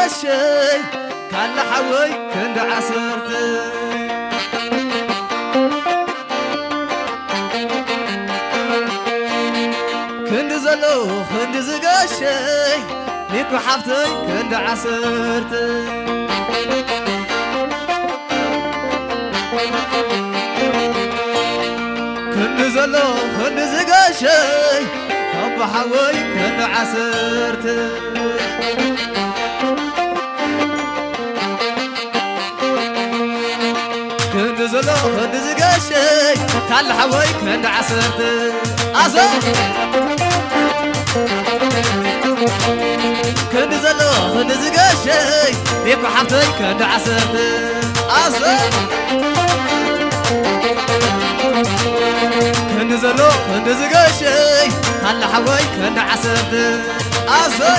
زقاشي كان لحوي كند عصرت كند زلو كند زقاشي ليكو حفتي كند عصرت كند زلو كند زقاشي حب حوي كند عصرت كند زلو كند زقاشي كان حوي كند عصرت أصلا كند زلو كند زقاشي ليكو حفتي كند عصرت أصلا كند زلو كند زقاشي كان حوي كند عصرت أصلا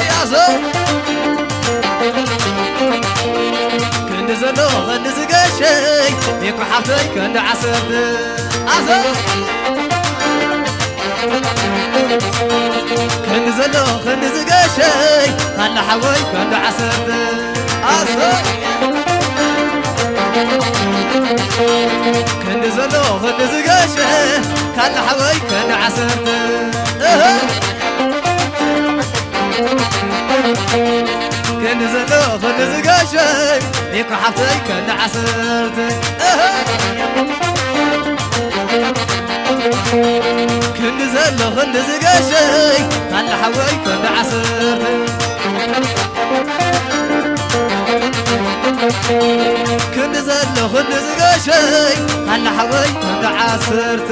كند زلو كند زقاشي ليكو حفتي كند عصرت أصلا كند زلو كند زقاشي كان حوي كند عصرت أصلا كند زلو كند زقاشي كان حوي كند عصرت كند زلو كند زقاشي ليكو حفتي كند عصرت كند زلو كند زقاشي كان حوي كند عصرت كند زلو كند زقاشي كان حوي كند عصرت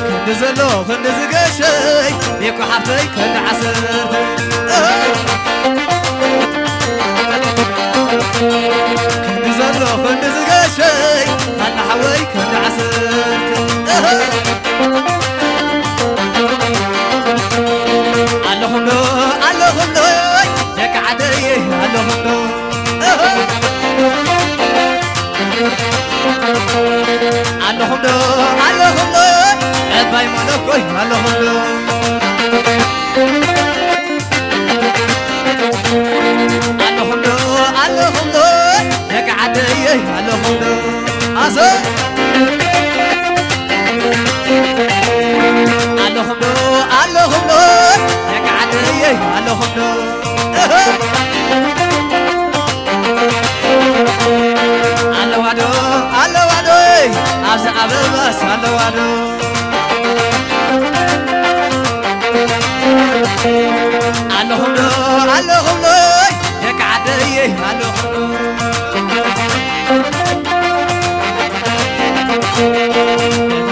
كند زلو كند زقاشي ليكو حفتي كند عصرت كند زلو كند زقاشي كان حوي كند عصرت اللهم لو اللهم لو لك عدي اللهم لو اللهم لو اللهم لو باي مالكوي اللهم لو اللهم لو اللهم لو لك عدي اللهم لو أصلا اللهم لو اللهم لو لك عدي اللهم لو الله وادو الله وادو أبز أبز الله وادو اللهم لو اللهم لو لك عدي اللهم لو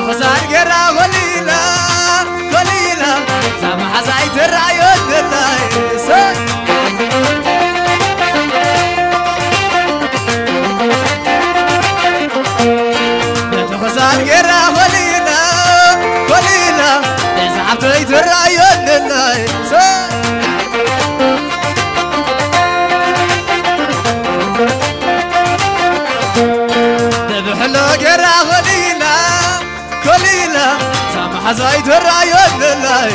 خسار جرا قليلا قليلا سامح زايد الرعيون بالله خسار جرا قليلا قليلا سامح زايد الرعيون بالله ذبحلو جرا قليلا قليلا سامح زايد الرعيون بالله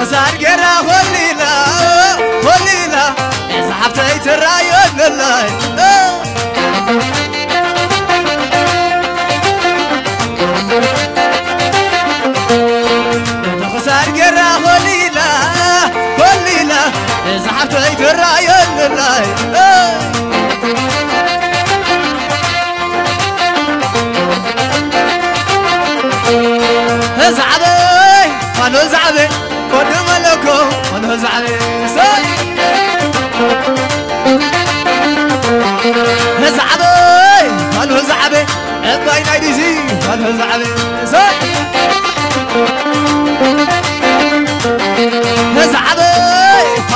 خسار جرا قليلا قليلا سحبت الرعيون بالله خسار جرا قليلا قليلا سحبت الرعيون بالله زعبي أنا زعبي كل ملكو أنا زعبي زعبي أنا زعبي باين عيدي أنا زعبي زعبي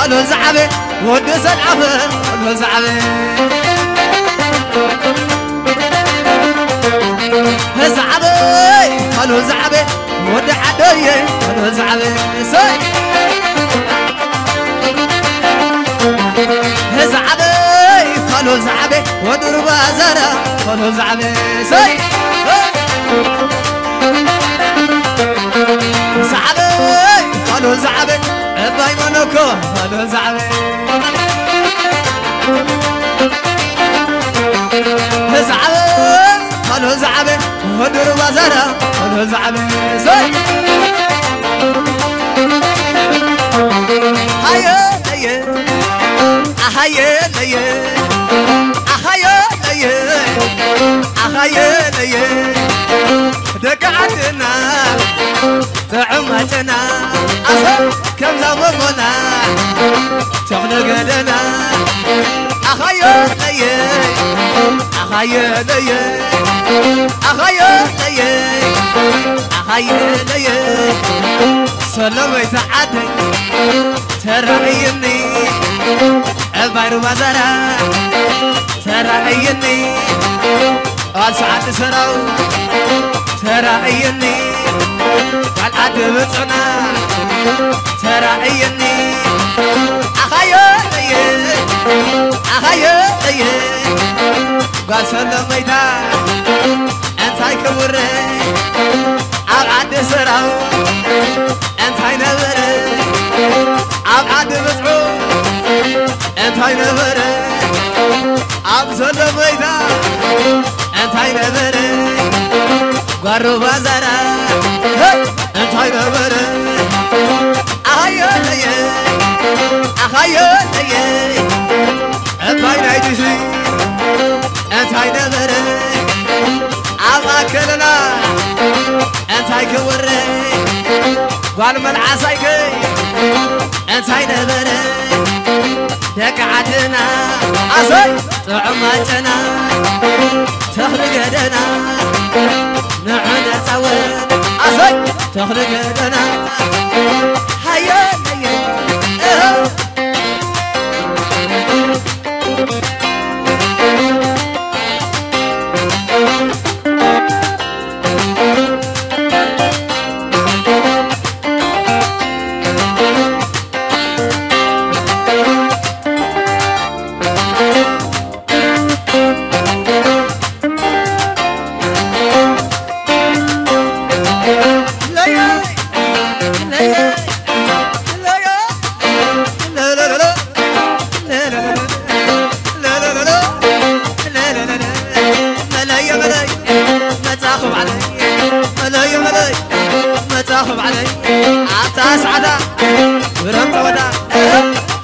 أنا زعبي ودس العفن أنا زعبي زعبي أنا زعبي ودع عدي أنا زعبي زعبي قالوا زعبي ودرب زرا خلو زعبي سي زعبي خلو زعبي باي منوكو خلو زعبي زعبي خلو زعبي ودر بازارا خلو زعبي سي هيا هيا هيا هيا أخيل ليه دقعتنا تعمتنا أصل كم زمنا تخلق لنا أخيل ليه أخيل ليه أخيل ليه أخيل ليه سلمت عدي ترعيني البير وزرع ترعيني أسعد سراو ترعيني قال أدبتنا ترعيني أخيالي أخيالي قال سلميتا أنتاي كبري أبعد سراو أنتاي نبري أبعد بتعو أنتاي نبري أبزل ميتا أنتاي نبري قارو بازارا أنتاي نبري أخيالي أخيالي أنتاي نايتشي أنتاي نبري أباكلنا أنتاي كوري قال من عسايكي أنتاي نبري دقعتنا أصي طعمتنا تخلق لنا نحن نتسوين أصي تخلق لنا هيا هيا تاخذ علي عتاسعدا ورمت ودا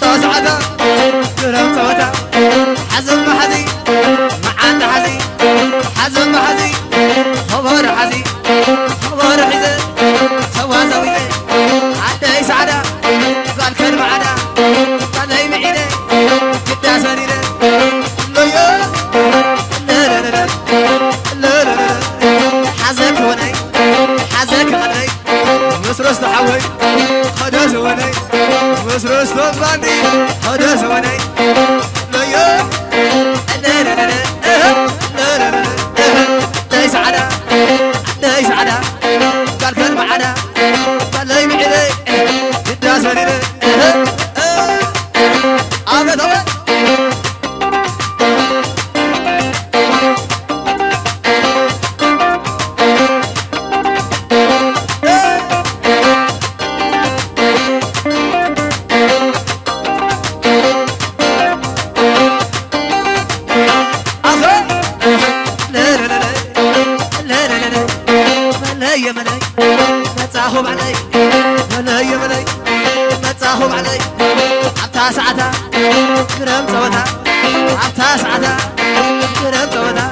تاسعدا ورمت ودا حزم حزي معاند حزي حزم حزي خبر حزي خبر حزي توازوي عدي سعدا قال كلمة عدا قال هي معينة قدا سريرة لا لا لا لا لا لا حزك وني حزك علي مسرس تحوي خدا زوني مسرس تباني خدا زوني لا يا لا لا لا لا لا لا دايس عدا دايس عدا قال كلمة عدا قال لي معي قدا سريرة أبد أبد يا ملاي ما تاخذ علي ولا يا ملاي ما تاخذ علي عطا ساعتها كرم توتا عطا ساعتها كرم توتا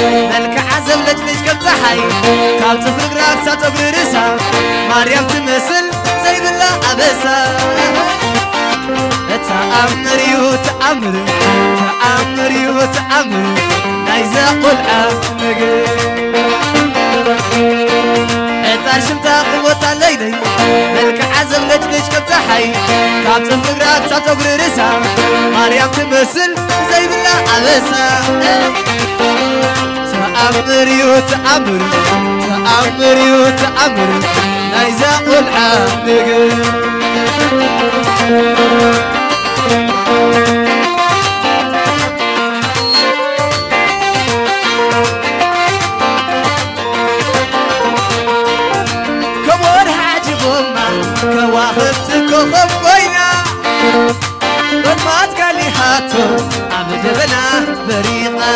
ملك عزم لجلج كم تحي كاب تفرق راكسة تبررسها مريم تمثل زي بالله عبسها تأمري وتأمري تأمري وتأمري نايزا قلعة ترشمتا قوتا ليلي ملك عزم لجلج كبتحي كابتن فقرات ساتوقر رسا مريم تمثل زي بالله عبسا تأمر يتأمر تأمر يتأمر نايزا قلعة كواخبت كوخب قوينا ضمات قالي هاتو عبد بنا بريقة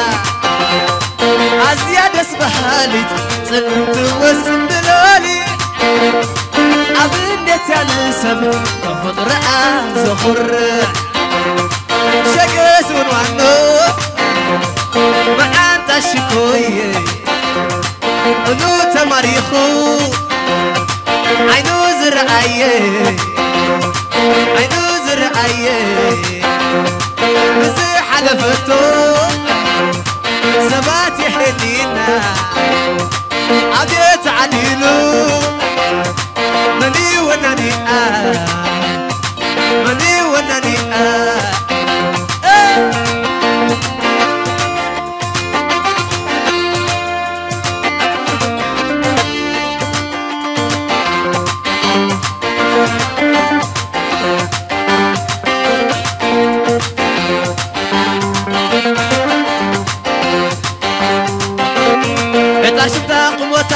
عزياد اسبحالي صنمت وسم دلالي عبدت يا نسب كفض رأى زخر شقس ونوانو معان تشكوي انو تماريخو عينو زرعيه عينو زرعيه مسيح على فتو سبات يحنينا عبيت عديلو مني وناني مني وناني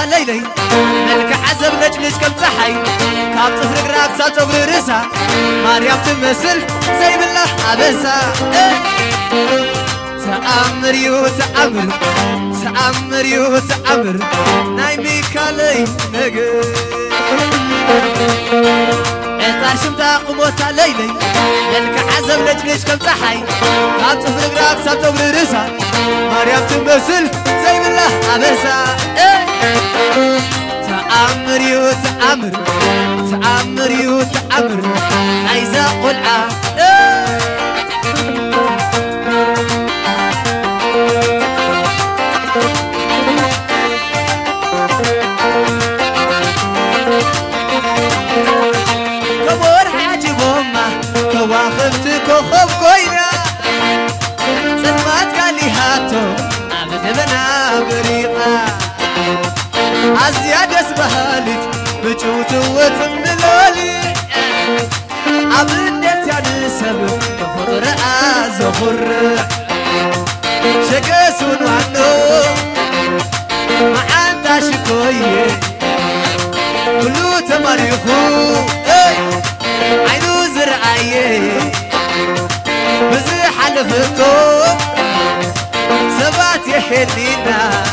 ليلي ملك عزب لجلج كم تحي كاب تفرق راك ساتوقر رسا مريم تمثل زي بالله عبسا تأمر يتأمر تأمر يتأمر نايمي كالي نقر ترشمتا قوتا ليلي ملك عزب لجلج كم تحي كاب تفرق راك ساتوقر رسا مريم تمثل زي بالله عبسا تأمر يتأمر تأمر يتأمر عايزة قلعة كبور حاجب أمه كواخبت كوخب قوينا صدمات قالي هاتو عبد بنا بريقة عزياد اسبهالت بجوت وتملالي عبدت يا نسب كفر زخر شقسون وعنو معان تاشكوي كلو تماريخو عينو زرعيه بزيح الفتو سبات يحنينا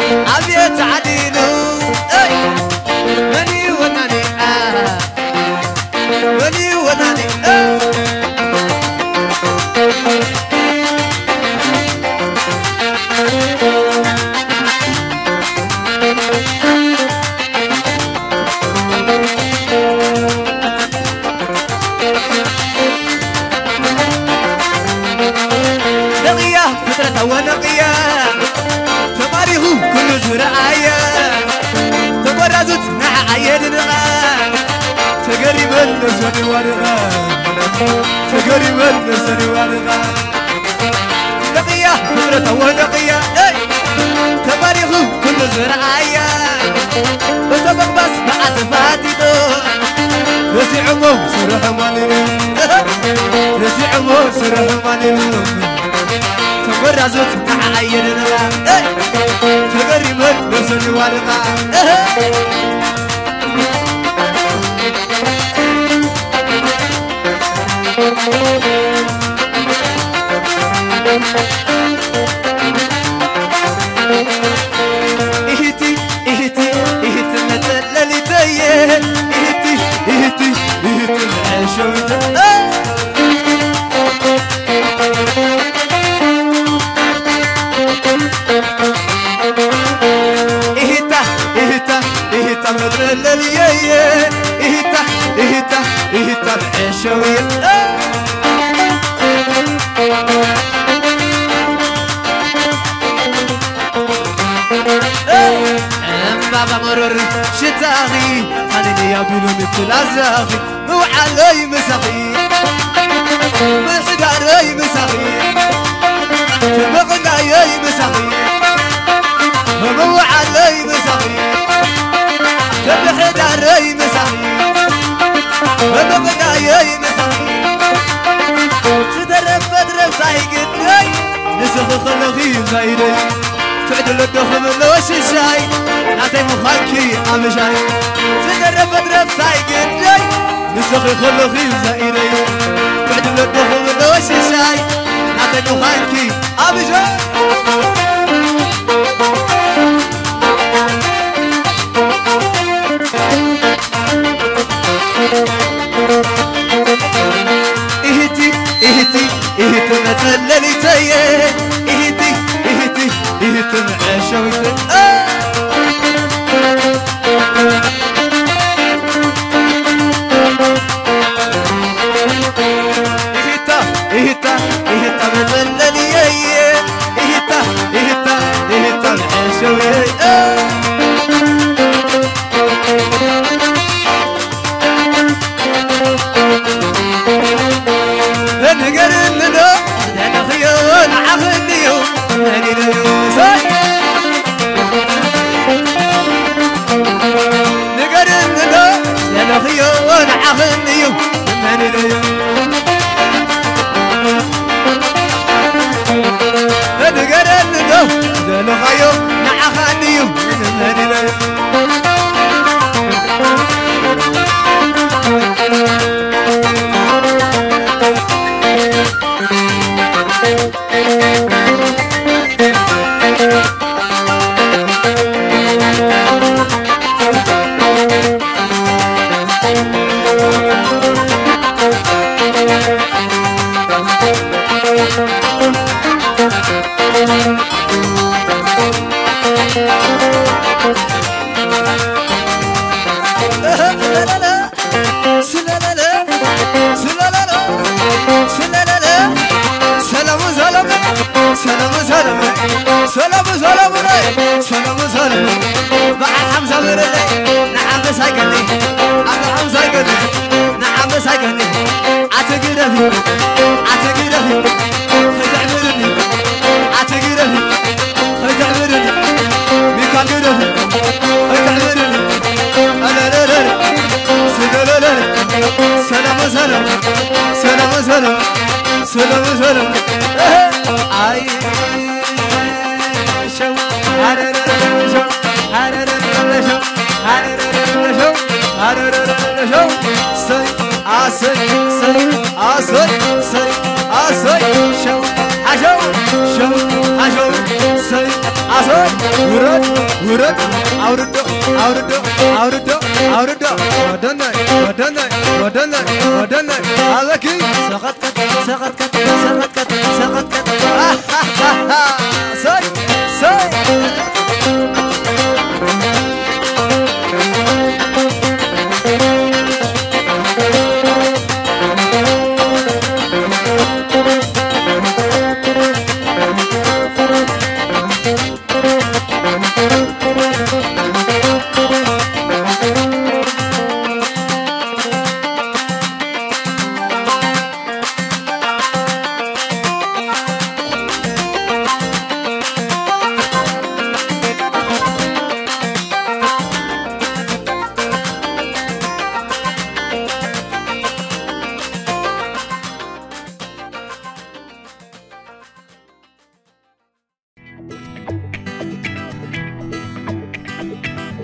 عبيت عديلو مني وناني مني وناني نقية فترة ونقية تماريخ كل زرعية تبرزت مع عيدنا تقريب النسر ورغا تقريب النسر ورغا نقية فترة ونقية تماريخ كل زرعية وتبق بس مع تفاتيتو رسي عمو سرح مالي رسي عمو سرح مالي تبرزت مع عيدنا تقريب النسر ورغا إهتي إهتي إهتي نتللي تيه إهتي إهتي إهتي العشوت إهتا إهتا إهتا نتللي إهتا إهتا إهتا العشوت تاغي خليني يا بيلو مثل الزاغي وعلي مسخي بحداري مسخي بغناي مسخي وعلي مسخي بحداري مسخي بغناي مسخي تدرب بدرب سايقتني نسخ خلقي زايدي تعدل الدخل لوش الشاي نعطي مخاكي عمشاي تدرب بدرب سايقتني نسخ خلقي زايدي تعدل الدخل لوش الشاي نعطي مخاكي عمشاي إهتي متللي تيه إهتي معشويتي إهتا متللي إهتا معشويتي سلام اي شو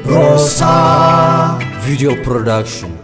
Rosa Video Production.